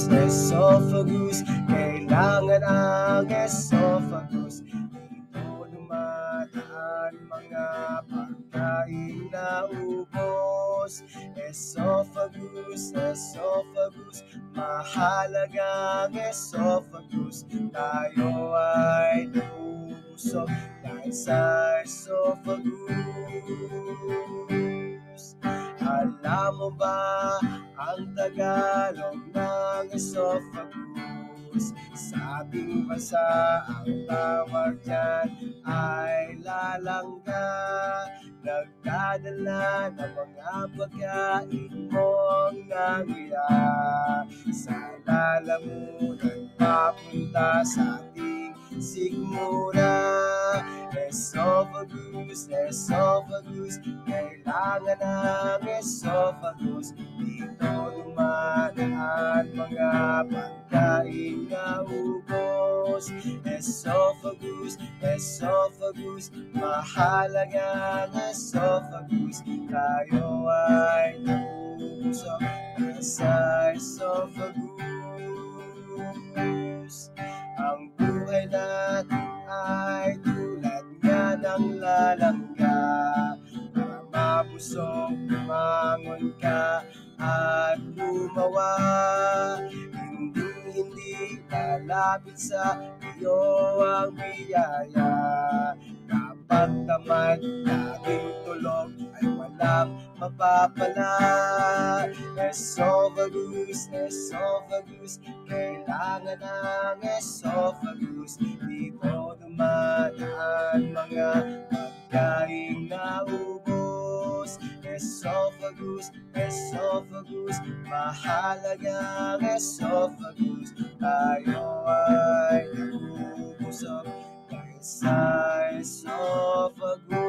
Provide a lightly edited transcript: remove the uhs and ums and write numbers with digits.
esophagus. Kailangan ang esophagus. Dito dumadaan mga pagkain na ubos. Esophagus, esophagus, mahalagang esophagus. Tayo ay nabubusog dahil sa esophagus. Alam mo ba ang Tagalog ng esophagus? Sa ating bansa ang tawag dyan ay lalangga. Nagdadala ng mga pagkain mong nangiya sa lalamunan papunta sa ating sikmura. Esophagus, esophagus, kailangan ng esophagus. Dito dumadaan mga pagkain na ubos. Esophagus, esophagus, mahalagang esophagus. Tayo ay nabubusog sa esophagus. Ang buhay natin ay tulad nga ng lalangga. Para mabusog, bumangon ka at lumawa. Hindi lalapit sa iyo ang biyaya. Kapag tamad, laging tulog ay walang mapapala. Esophagus, esophagus, kailangan ng esophagus. Dito dumadaan mga pagkain na ubos. Esophagus, esophagus, mahalagang esophagus. Tayo ay nabubusog dahil sa esophagus.